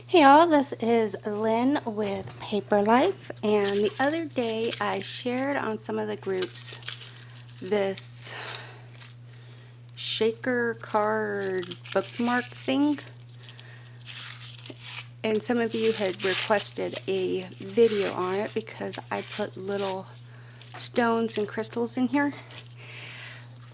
Hey all, this is Lynn with Paper Life, and the other day I shared on some of the groups this shaker card bookmark thing, and some of you had requested a video on it because I put little stones and crystals in here.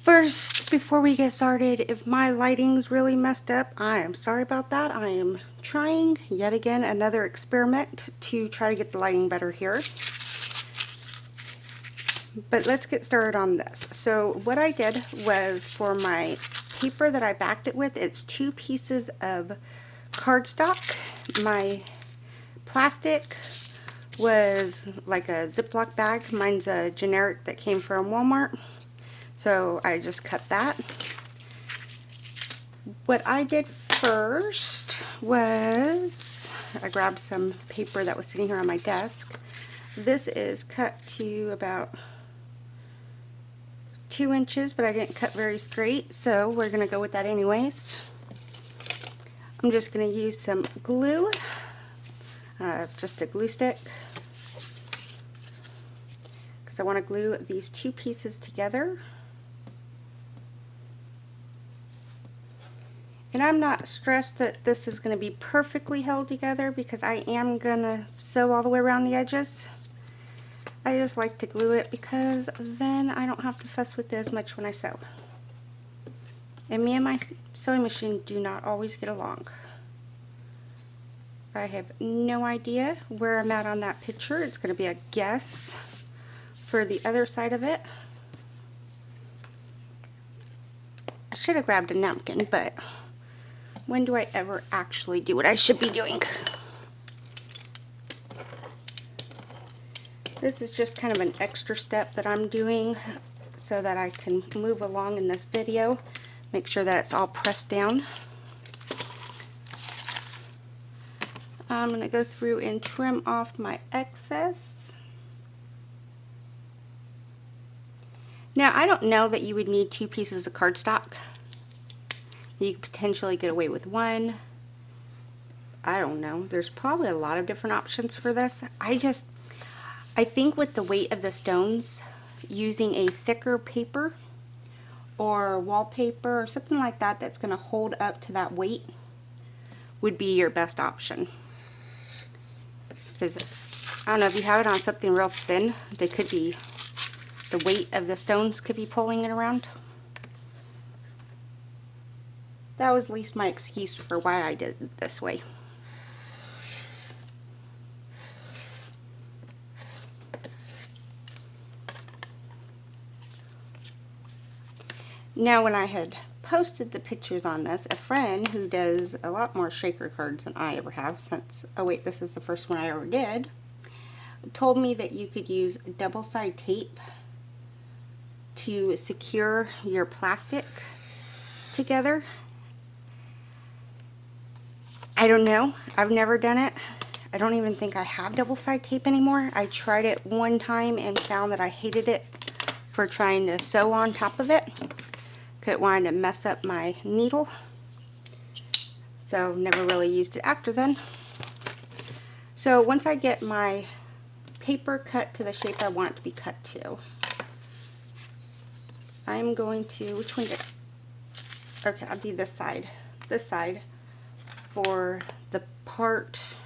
First, before we get started, if my lighting's really messed up, I am sorry about that. I am trying yet again another experiment to try to get the lighting better here. But let's get started on this. So what I did was, for my paper that I backed it with, it's 2 pieces of cardstock. My plastic was like a Ziploc bag. Mine's a generic that came from Walmart. So I just cut that. What I did first was I grabbed some paper that was sitting here on my desk. This is cut to about 2 inches, but I didn't cut very straight, so we're going to go with that anyways. I'm just going to use some glue, just a glue stick, because I want to glue these 2 pieces together. And I'm not stressed that this is going to be perfectly held together because I am going to sew all the way around the edges. I just like to glue it because then I don't have to fuss with it as much when I sew. And me and my sewing machine do not always get along. I have no idea where I'm at on that picture. It's going to be a guess for the other side of it. I should have grabbed a napkin, but when do I ever actually do what I should be doing? This is just kind of an extra step that I'm doing so that I can move along in this video. Make sure that it's all pressed down. I'm going to go through and trim off my excess. Now, I don't know that you would need 2 pieces of cardstock. You could potentially get away with 1. I don't know. There's probably a lot of different options for this. I think with the weight of the stones, using a thicker paper or wallpaper or something like that that's going to hold up to that weight would be your best option. Because, I don't know, if you have it on something real thin, they could be, the weight of the stones could be pulling it around. That was at least my excuse for why I did it this way. Now, when I had posted the pictures on this, a friend who does a lot more shaker cards than I ever have since, oh wait, this is the first one I ever did, told me that you could use double-side tape to secure your plastic together. I don't know. I've never done it. I don't even think I have double-side tape anymore. I tried it one time and found that I hated it for trying to sew on top of it. It wanted to mess up my needle. So never really used it after then. So once I get my paper cut to the shape I want it to be cut to, I'm going to, which one did I? Okay, I'll do this side. This side. For the part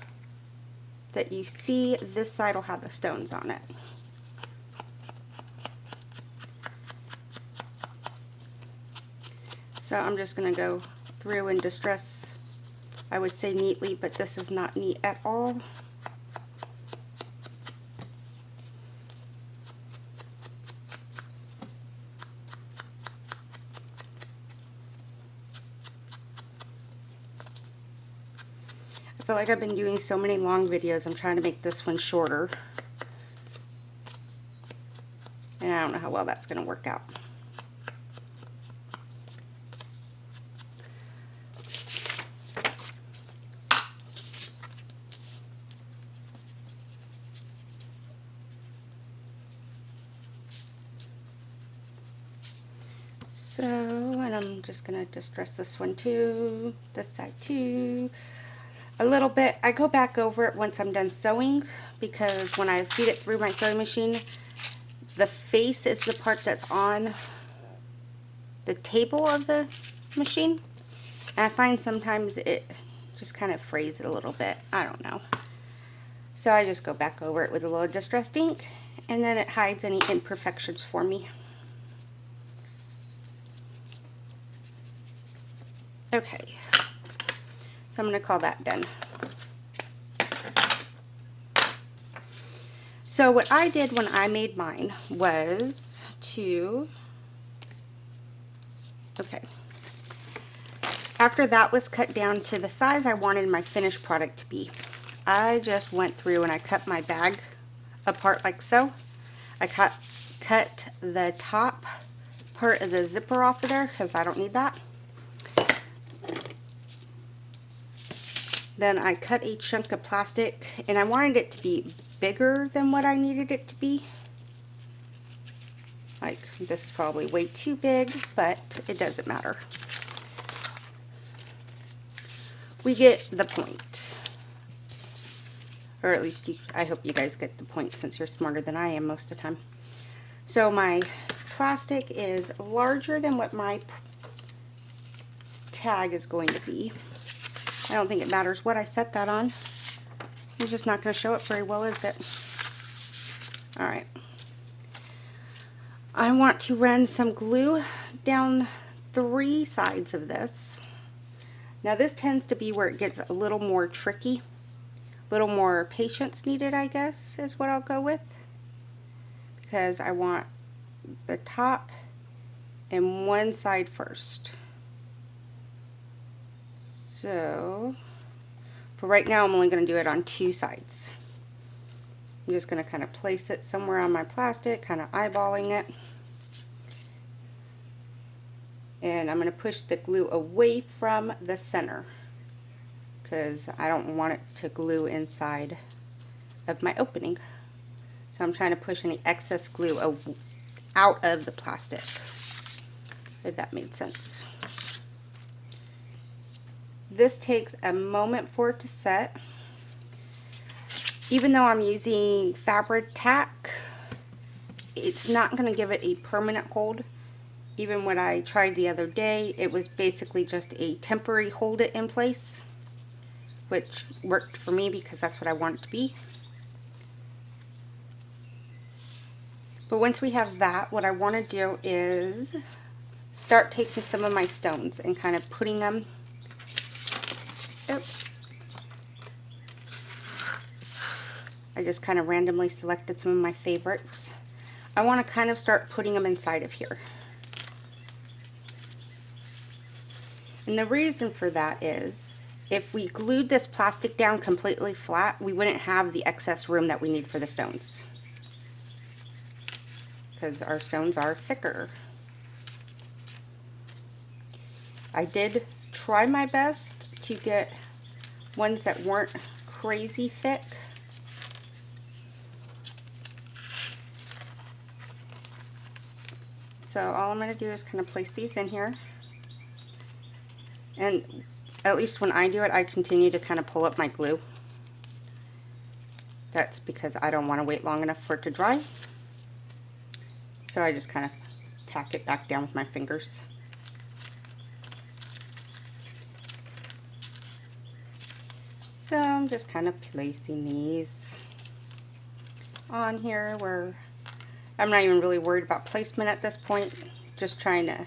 that you see, this side will have the stones on it. So I'm just going to go through and distress, I would say neatly, but this is not neat at all. I feel like I've been doing so many long videos, I'm trying to make this one shorter. And I don't know how well that's going to work out. So, and I'm just going to distress this one too, this side too. a little bit. I go back over it once I'm done sewing, because when I feed it through my sewing machine, the face is the part that's on the table of the machine. And I find sometimes it just kind of frays it a little bit. I don't know. So I just go back over it with a little distressed ink, and then it hides any imperfections for me. Okay, so I'm going to call that done. So what I did when I made mine was to, okay, after that was cut down to the size I wanted my finished product to be, I just went through and I cut my bag apart like so. I cut the top part of the zipper off of there because I don't need that. Then I cut a chunk of plastic, and I wanted it to be bigger than what I needed it to be. Like, this is probably way too big, but it doesn't matter. We get the point. Or at least I hope you guys get the point, since you're smarter than I am most of the time. So my plastic is larger than what my tag is going to be. I don't think it matters what I set that on. I'm just not going to show it very well, is it? Alright. I want to run some glue down 3 sides of this. Now this tends to be where it gets a little more tricky. A little more patience needed, I guess, is what I'll go with. Because I want the top and one side first. So, for right now, I'm only going to do it on 2 sides. I'm just going to kind of place it somewhere on my plastic, kind of eyeballing it. And I'm going to push the glue away from the center, because I don't want it to glue inside of my opening. So I'm trying to push any excess glue out of the plastic, if that made sense. This takes a moment for it to set. Even though I'm using fabric tack, it's not going to give it a permanent hold. Even when I tried the other day, it was basically just a temporary hold it in place, which worked for me because that's what I want it to be. But once we have that, what I want to do is start taking some of my stones and kind of putting them. I just kind of randomly selected some of my favorites. I want to kind of start putting them inside of here. And the reason for that is, if we glued this plastic down completely flat, we wouldn't have the excess room that we need for the stones, because our stones are thicker. I did try my best to get ones that weren't crazy thick. So all I'm going to do is kind of place these in here. And at least when I do it, I continue to kind of pull up my glue. That's because I don't want to wait long enough for it to dry. So I just kind of tack it back down with my fingers. So I'm just kind of placing these on here where I'm not even really worried about placement at this point. Just trying to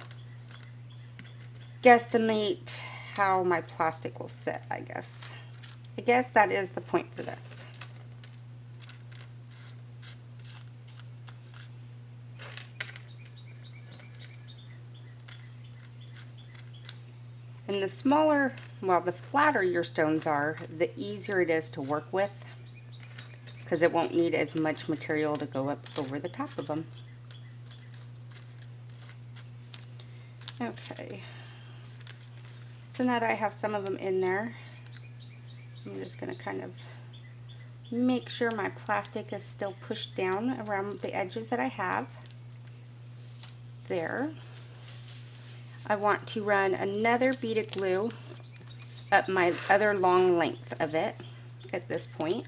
guesstimate how my plastic will sit, I guess. I guess that is the point for this. And the smaller, well, the flatter your stones are, the easier it is to work with, because it won't need as much material to go up over the top of them. Okay. So now that I have some of them in there, I'm just going to kind of make sure my plastic is still pushed down around the edges that I have. There. I want to run another bead of glue up my other long length of it at this point.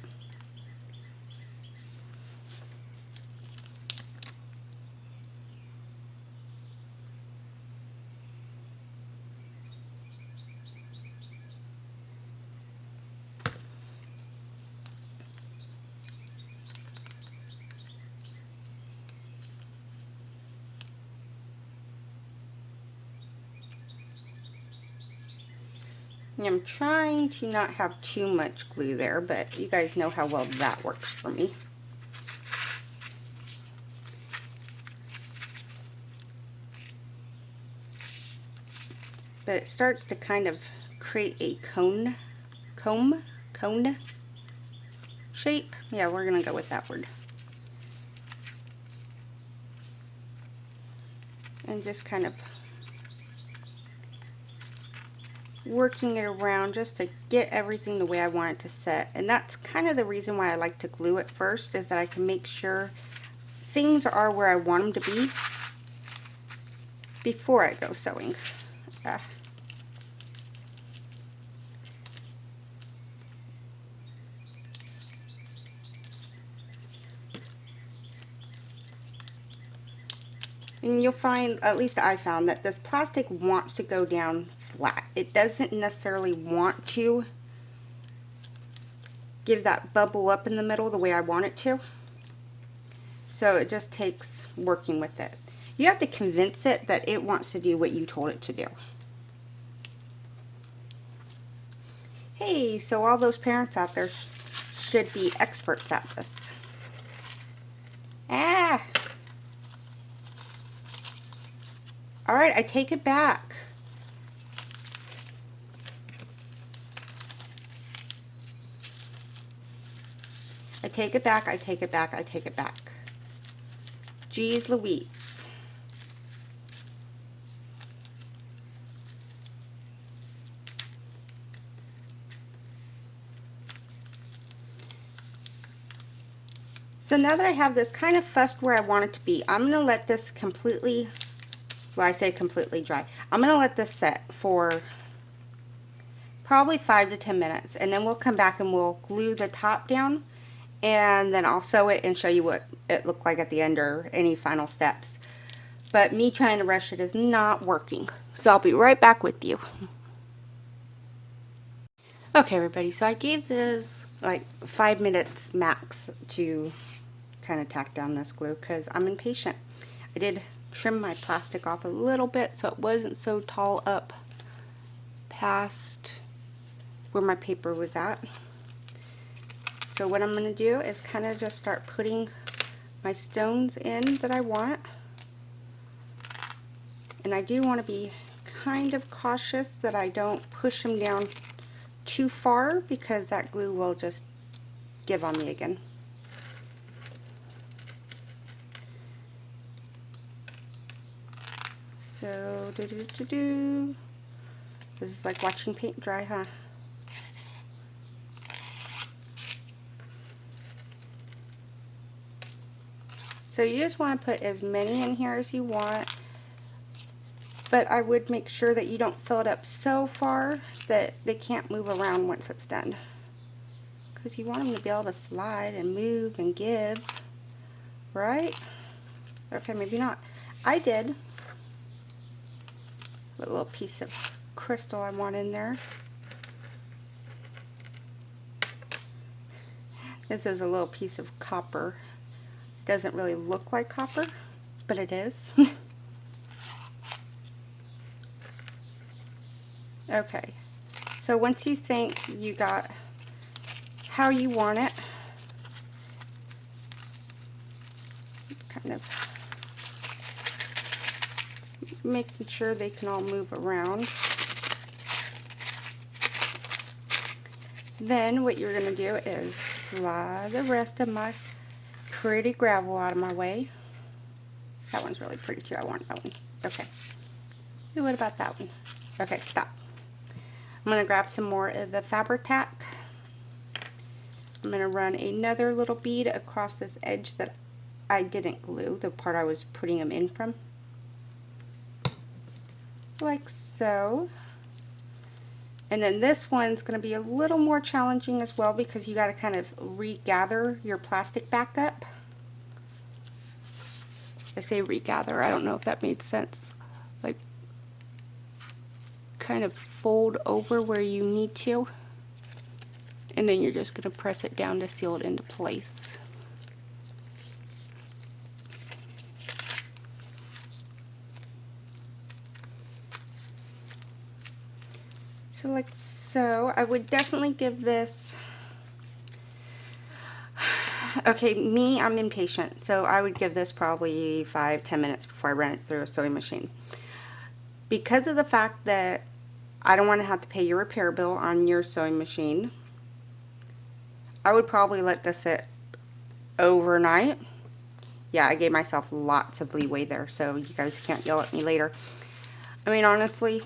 And I'm trying to not have too much glue there, but you guys know how well that works for me. But it starts to kind of create a cone shape. Yeah, we're gonna go with that word. And just kind of working it around just to get everything the way I want it to set. And that's kind of the reason why I like to glue it first, is that I can make sure things are where I want them to be before I go sewing. And you'll find, at least I found, that this plastic wants to go down flat. It doesn't necessarily want to give that bubble up in the middle the way I want it to. So it just takes working with it. You have to convince it that it wants to do what you told it to do. Hey, so all those parents out there should be experts at this. Ah! Alright, I take it back. I take it back, I take it back, I take it back. Jeez Louise. So now that I have this kind of fussed where I want it to be, I'm going to let this completely, well, I say completely dry. I'm going to let this set for probably 5 to 10 minutes, and then we'll come back and we'll glue the top down, and then I'll sew it and show you what it looked like at the end or any final steps. But me trying to rush it is not working. So I'll be right back with you. Okay, everybody, so I gave this like 5 minutes max to kind of tack down this glue because I'm impatient. I did trim my plastic off a little bit so it wasn't so tall up past where my paper was at. So what I'm going to do is kind of just start putting my stones in that I want. And I do want to be kind of cautious that I don't push them down too far, because that glue will just give on me again. So, this is like watching paint dry, huh? So you just want to put as many in here as you want, but I would make sure that you don't fill it up so far that they can't move around once it's done, because you want them to be able to slide and move and give, right? Okay, maybe not. I did. Put a little piece of crystal I want in there. This is a little piece of copper. Doesn't really look like copper, but it is. Okay, so once you think you got how you want it, kind of making sure they can all move around. Then what you're going to do is slide the rest of my pretty gravel out of my way. That one's really pretty too. I want that one. Okay. Ooh, what about that one? Okay, stop. I'm going to grab some more of the fabric tack. I'm going to run another little bead across this edge that I didn't glue, the part I was putting them in from. Like so. And then this one's going to be a little more challenging as well because you got to kind of regather your plastic back up. I say regather, I don't know if that made sense. Like kind of fold over where you need to. And then you're just going to press it down to seal it into place. So like so, I would definitely give this, okay, me, I'm impatient, so I would give this probably 5-10 minutes before I run it through a sewing machine. Because of the fact that I don't want to have to pay your repair bill on your sewing machine, I would probably let this sit overnight. Yeah, I gave myself lots of leeway there, so you guys can't yell at me later. I mean, honestly,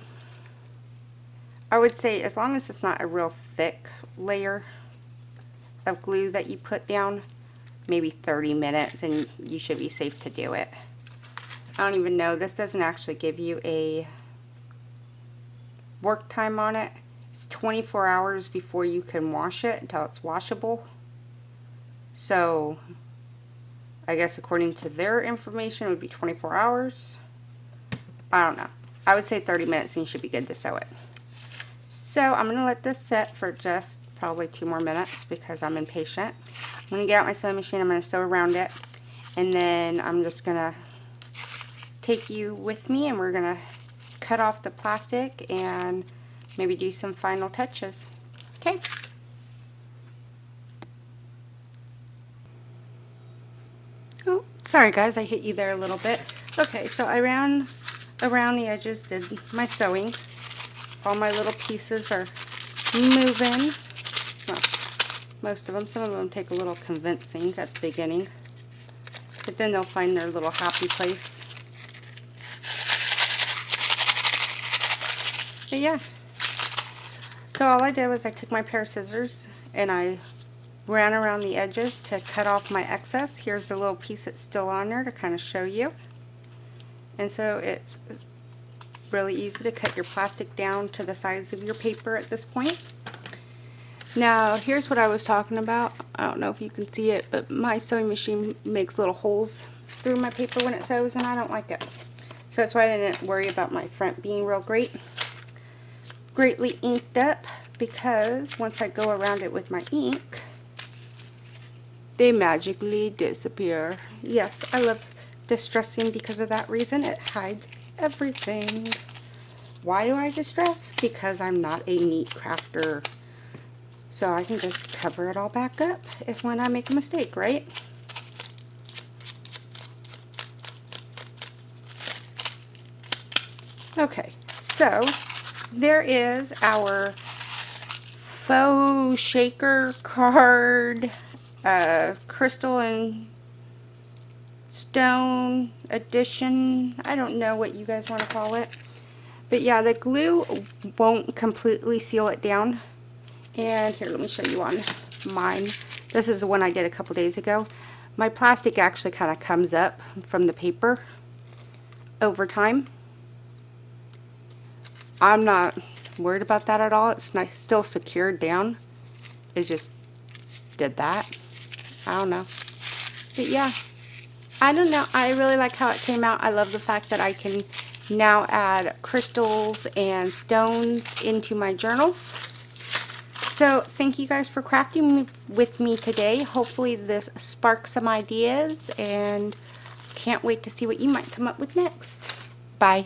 I would say as long as it's not a real thick layer of glue that you put down, maybe 30 minutes and you should be safe to do it. I don't even know, this doesn't actually give you a work time on it. It's 24 hours before you can wash it until it's washable. So I guess according to their information it would be 24 hours. I don't know. I would say 30 minutes and you should be good to sew it. So I'm going to let this sit for just probably 2 more minutes because I'm impatient. I'm going to get out my sewing machine, I'm going to sew around it, and then I'm just going to take you with me and we're going to cut off the plastic and maybe do some final touches. Okay. Oh, sorry guys, I hit you there a little bit. Okay, so I ran around the edges, did my sewing. All my little pieces are moving. Well, most of them. Some of them take a little convincing at the beginning, but then they'll find their little happy place. But yeah. So all I did was I took my pair of scissors and I ran around the edges to cut off my excess. Here's the little piece that's still on there to kind of show you. And so it's really easy to cut your plastic down to the size of your paper at this point. Now here's what I was talking about. I don't know if you can see it, but my sewing machine makes little holes through my paper when it sews and I don't like it. So that's why I didn't worry about my front being real greatly inked up, because once I go around it with my ink, they magically disappear. Yes, I love distressing because of that reason. It hides everything. Why do I distress? Because I'm not a neat crafter. So I can just cover it all back up if when I make a mistake, right? Okay, so there is our faux shaker card, crystal and stone edition. I don't know what you guys want to call it. But yeah, the glue won't completely seal it down. And here, let me show you on mine. This is the one I did a couple days ago. My plastic actually kind of comes up from the paper over time. I'm not worried about that at all. It's nice, still secured down. It just did that. I don't know. But yeah, I don't know. I really like how it came out. I love the fact that I can now add crystals and stones into my journals. So thank you guys for crafting with me today. Hopefully this sparks some ideas, and can't wait to see what you might come up with next. Bye.